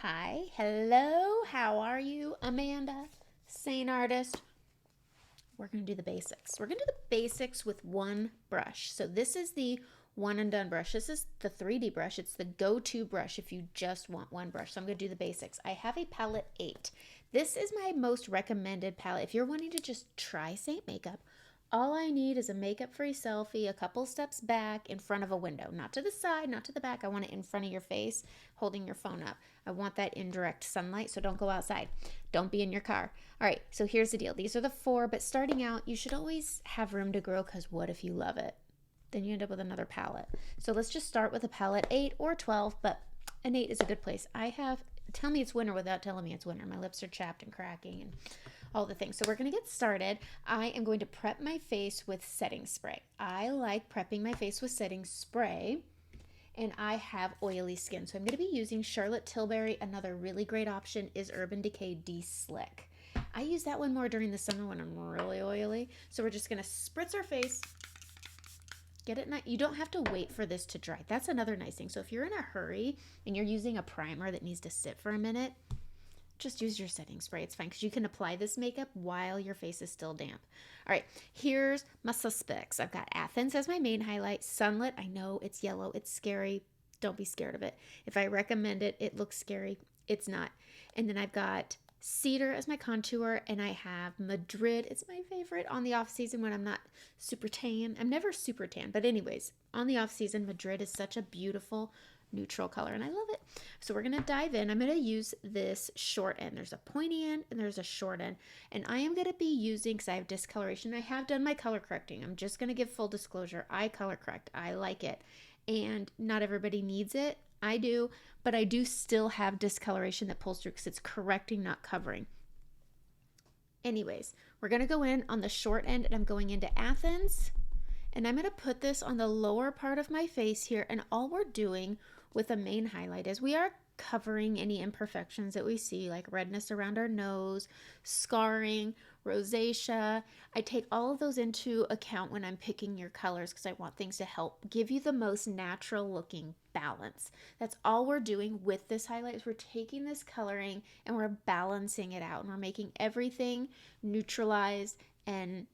Hi, hello, how are you, Amanda? Seint artist. We're going to do the basics. We're going to do the basics with one brush. So this is the one and done brush. This is the 3D brush. It's the go-to brush if you just want one brush. So I'm going to do the basics. I have a palette 8. This is my most recommended palette. If you're wanting to just try Seint makeup, all I need is a makeup-free selfie, a couple steps back in front of a window. Not to the side, not to the back. I want it in front of your face, holding your phone up. I want that indirect sunlight, so don't go outside. Don't be in your car. All right, so here's the deal. These are the 4, but starting out, you should always have room to grow because what if you love it? Then you end up with another palette. So let's just start with a palette 8 or 12, but an 8 is a good place. Tell me it's winter without telling me it's winter. My lips are chapped and cracking and all the things. So we're going to get started. I am going to prep my face with setting spray. I like prepping my face with setting spray, and I have oily skin. So I'm going to be using Charlotte Tilbury. Another really great option is Urban Decay De-Slick. I use that one more during the summer when I'm really oily. So we're just going to spritz our face. Get it nice. You don't have to wait for this to dry. That's another nice thing. So if you're in a hurry and you're using a primer that needs to sit for a minute, just use your setting spray. It's fine because you can apply this makeup while your face is still damp. All right, here's my suspects. I've got Athens as my main highlight. Sunlit, I know it's yellow. It's scary. Don't be scared of it. If I recommend it, it looks scary. It's not. And then I've got Cedar as my contour, and I have Madrid. It's my favorite on the off season when I'm not super tan. I'm never super tan, but anyways, on the off season, Madrid is such a beautiful neutral color and I love it. So we're going to dive in. I'm going to use this short end. There's a pointy end and there's a short end, and I am going to be using, because I have discoloration, I have done my color correcting. I'm just going to give full disclosure. I color correct. I like it, and not everybody needs it. I do, but I do still have discoloration that pulls through because it's correcting, not covering. Anyways, we're going to go in on the short end, and I'm going into Athens, and I'm going to put this on the lower part of my face here, and all we're doing with a main highlight is we are covering any imperfections that we see, like redness around our nose, scarring, rosacea. I take all of those into account when I'm picking your colors because I want things to help give you the most natural looking balance. That's all we're doing with this highlight is we're taking this coloring and we're balancing it out, and we're making everything neutralized and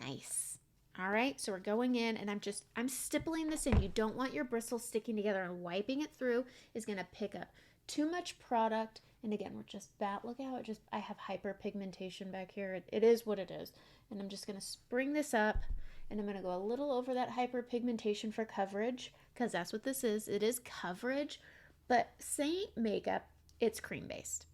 nice. All right, so we're going in, and I'm stippling this in. You don't want your bristles sticking together, and wiping it through is going to pick up too much product. And again, we're just look how I have hyperpigmentation back here. It is what it is. And I'm just going to spring this up, and I'm going to go a little over that hyperpigmentation for coverage, because that's what this is. It is coverage, but Seint makeup, it's cream based.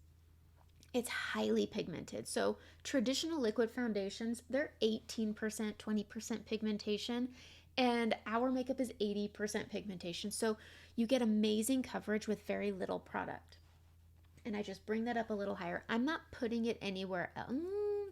It's highly pigmented. So traditional liquid foundations, they're 18%, 20% pigmentation, and our makeup is 80% pigmentation. So you get amazing coverage with very little product. And I just bring that up a little higher. I'm not putting it anywhere else.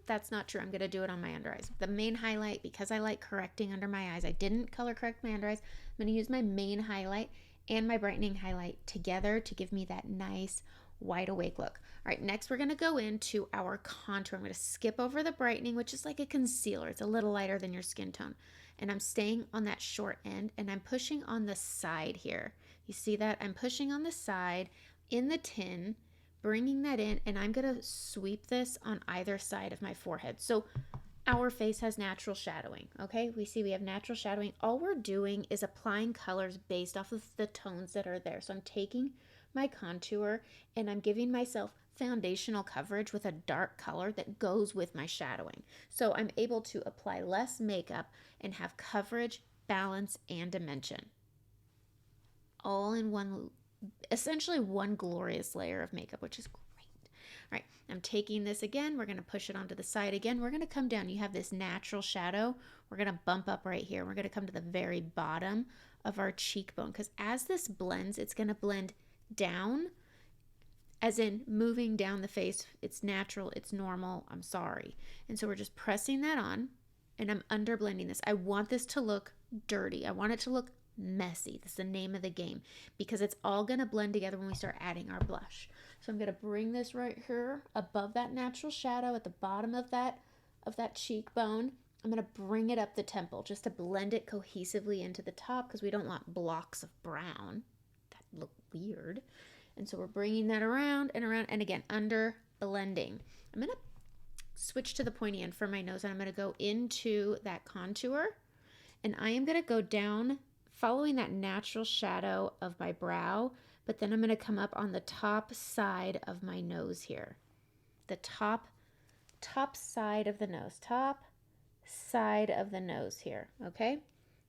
That's not true. I'm going to do it on my under eyes. The main highlight, because I like correcting under my eyes, I didn't color correct my under eyes. I'm going to use my main highlight and my brightening highlight together to give me that nice wide awake look. All right, next we're going to go into our contour. I'm going to skip over the brightening, which is like a concealer. It's a little lighter than your skin tone. And I'm staying on that short end, and I'm pushing on the side here. You see that? I'm pushing on the side in the tin, bringing that in, and I'm going to sweep this on either side of my forehead. So our face has natural shadowing, okay? We have natural shadowing. All we're doing is applying colors based off of the tones that are there. So I'm taking my contour and I'm giving myself foundational coverage with a dark color that goes with my shadowing. So I'm able to apply less makeup and have coverage, balance, and dimension all in one, essentially one glorious layer of makeup, which is great. All right, I'm taking this again. We're going to push it onto the side again. We're going to come down. You have this natural shadow. We're going to bump up right here. We're going to come to the very bottom of our cheekbone, because as this blends, it's going to blend down, as in moving down the face. It's natural, it's normal, I'm sorry. And so we're just pressing that on, and I'm under blending this. I want this to look dirty. I want it to look messy. That's the name of the game, because it's all going to blend together when we start adding our blush. So I'm going to bring this right here above that natural shadow at the bottom of that cheekbone. I'm going to bring it up the temple just to blend it cohesively into the top, because we don't want blocks of brown. That look weird. And so we're bringing that around and around, and again, under blending. I'm going to switch to the pointy end for my nose, and I'm going to go into that contour, and I am going to go down following that natural shadow of my brow, but then I'm going to come up on the top side of my nose here. The top side of the nose, top side of the nose here, okay?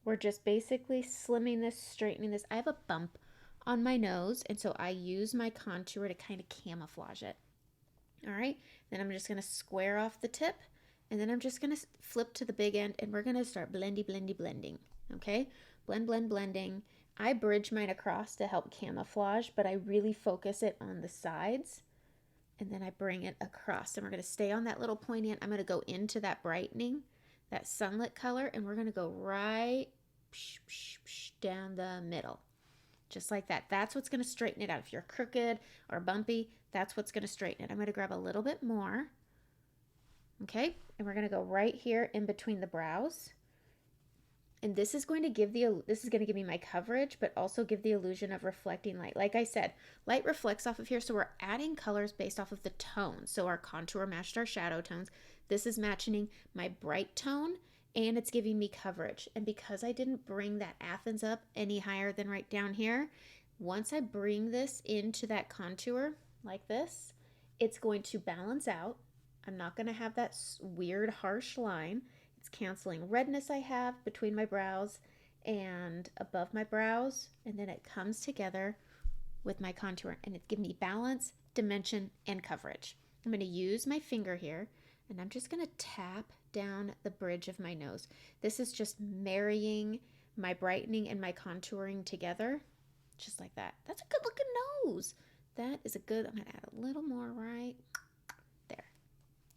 We're just basically slimming this, straightening this. I have a bump on my nose, and so I use my contour to kind of camouflage it. All right, then I'm just gonna square off the tip, and then I'm just gonna flip to the big end, and we're gonna start blending, okay? Blending. I bridge mine across to help camouflage, but I really focus it on the sides, and then I bring it across, and we're gonna stay on that little pointy end. I'm gonna go into that brightening, that sunlit color, and we're gonna go right down the middle. Just like that. That's what's going to straighten it out. If you're crooked or bumpy, that's what's going to straighten it. I'm going to grab a little bit more. Okay, and we're going to go right here in between the brows. And this is going to give me my coverage, but also give the illusion of reflecting light. Like I said, light reflects off of here, so we're adding colors based off of the tone. So our contour matched our shadow tones. This is matching my bright tone, and it's giving me coverage. And because I didn't bring that Athens up any higher than right down here, once I bring this into that contour like this, it's going to balance out. I'm not going to have that weird harsh line. It's canceling redness I have between my brows and above my brows, and then it comes together with my contour, and it's giving me balance, dimension, and coverage. I'm going to use my finger here, and I'm just going to tap down the bridge of my nose. This is just marrying my brightening and my contouring together, just like that. That's a good looking nose. That is a good, I'm going to add a little more right there.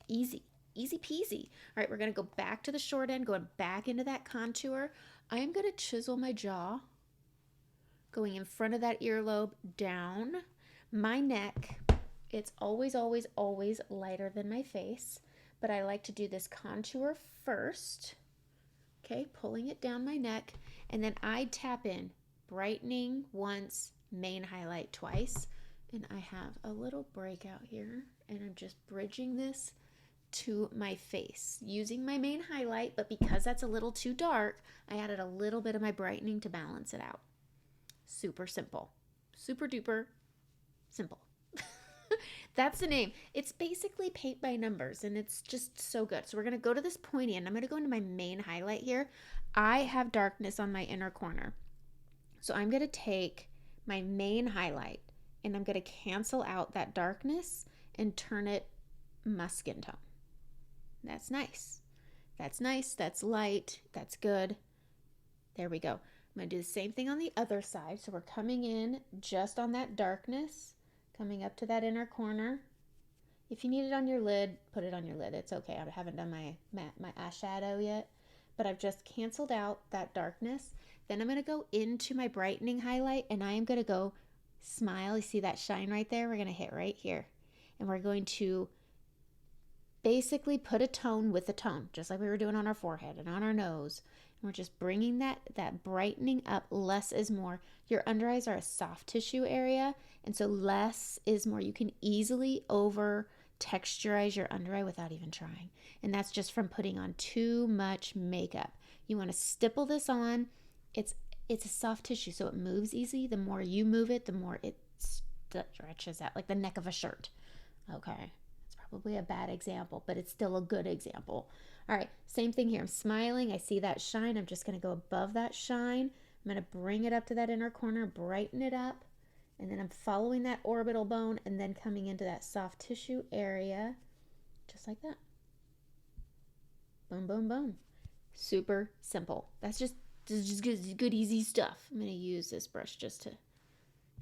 Easy peasy. All right, we're going to go back to the short end, going back into that contour. I am going to chisel my jaw, going in front of that earlobe, down. My neck, it's always lighter than my face, but I like to do this contour first. Okay, pulling it down my neck, and then I tap in, brightening once, main highlight twice, and I have a little breakout here, and I'm just bridging this to my face using my main highlight, but because that's a little too dark, I added a little bit of my brightening to balance it out. Super simple, super duper simple. That's the name. It's basically paint by numbers, and it's just so good. So we're going to go to this pointy end. I'm going to go into my main highlight here. I have darkness on my inner corner, so I'm going to take my main highlight, and I'm going to cancel out that darkness and turn it muskin tone. That's nice. That's light. That's good. There we go. I'm going to do the same thing on the other side. So we're coming in just on that darkness, coming up to that inner corner. If you need it on your lid, put it on your lid. It's okay. I haven't done my eyeshadow yet, but I've just canceled out that darkness. Then I'm going to go into my brightening highlight, and I am going to go smile. You see that shine right there? We're going to hit right here, and we're going to basically put a tone with a tone, just like we were doing on our forehead and on our nose. And we're just bringing that brightening up. Less is more. Your under eyes are a soft tissue area, and so less is more. You can easily over texturize your under eye without even trying, and that's just from putting on too much makeup. You want to stipple this on. It's a soft tissue, so it moves easy. The more you move it, the more it stretches out, like the neck of a shirt. Okay. Probably a bad example, but it's still a good example. All right, same thing here. I'm smiling. I see that shine. I'm just going to go above that shine. I'm going to bring it up to that inner corner, brighten it up, and then I'm following that orbital bone and then coming into that soft tissue area, just like that. Boom, boom, boom. Super simple. That's just good, easy stuff. I'm going to use this brush just to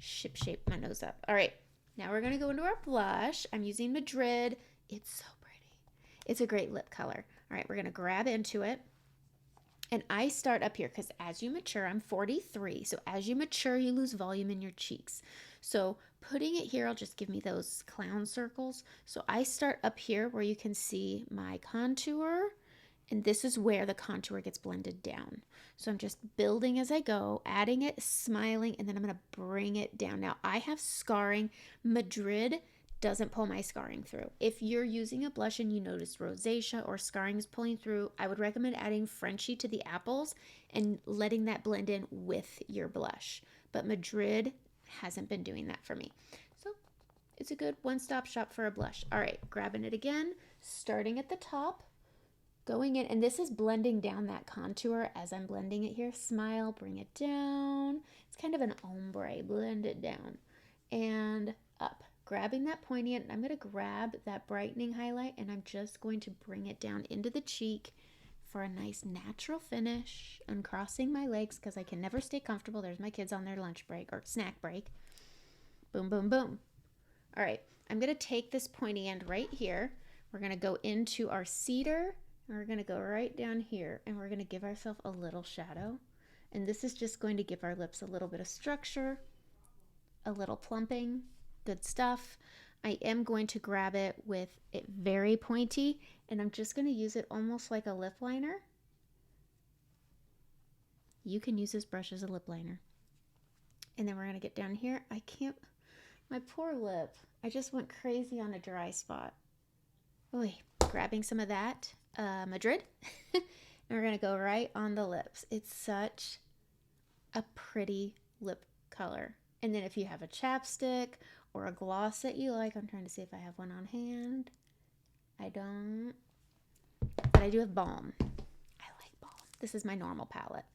shape my nose up. All right. Now we're going to go into our blush. I'm using Madrid. It's so pretty. It's a great lip color. All right, we're going to grab into it. And I start up here because as you mature, I'm 43. So as you mature, you lose volume in your cheeks. So putting it here will just give me those clown circles. So I start up here where you can see my contour. And this is where the contour gets blended down. So I'm just building as I go, adding it, smiling, and then I'm going to bring it down. Now I have scarring. Madrid doesn't pull my scarring through. If you're using a blush and you notice rosacea or scarring is pulling through, I would recommend adding Frenchie to the apples and letting that blend in with your blush. But Madrid hasn't been doing that for me. So it's a good one-stop shop for a blush. All right, grabbing it again, starting at the top, going in, and this is blending down that contour as I'm blending it here. Smile, bring it down. It's kind of an ombre, blend it down and up. Grabbing that pointy end, I'm going to grab that brightening highlight and I'm just going to bring it down into the cheek for a nice natural finish. Uncrossing my legs because I can never stay comfortable. There's my kids on their lunch break or snack break. Boom, boom, boom. All right, I'm going to take this pointy end right here. We're going to go into our cedar. And we're going to go right down here and we're going to give ourselves a little shadow. And this is just going to give our lips a little bit of structure, a little plumping. Good stuff. I am going to grab it with it very pointy and I'm just going to use it almost like a lip liner. You can use this brush as a lip liner. And then we're going to get down here. My poor lip. I just went crazy on a dry spot. Oy, grabbing some of that Madrid. And we're going to go right on the lips. It's such a pretty lip color. And then if you have a chapstick or a gloss that you like, I'm trying to see if I have one on hand. I don't, but I do have balm. I like balm. This is my normal palette.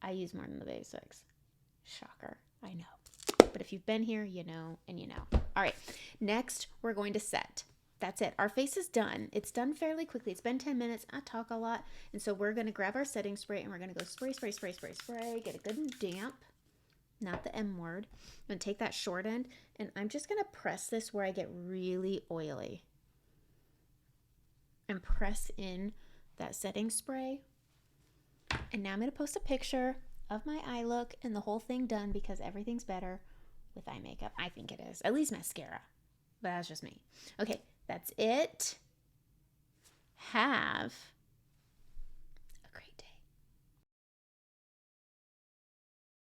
I use more than the basics. Shocker, I know. But if you've been here, you know, and you know. All right, next we're going to set. That's it. Our face is done. It's done fairly quickly. It's been 10 minutes. I talk a lot. And so we're going to grab our setting spray and we're going to go spray, spray, spray, spray, spray. Get it good and damp. Not the M word. I'm going to take that short end and I'm just going to press this where I get really oily. And press in that setting spray. And now I'm going to post a picture of my eye look and the whole thing done because everything's better with eye makeup. I think it is. At least mascara. But that's just me. Okay, that's it. Have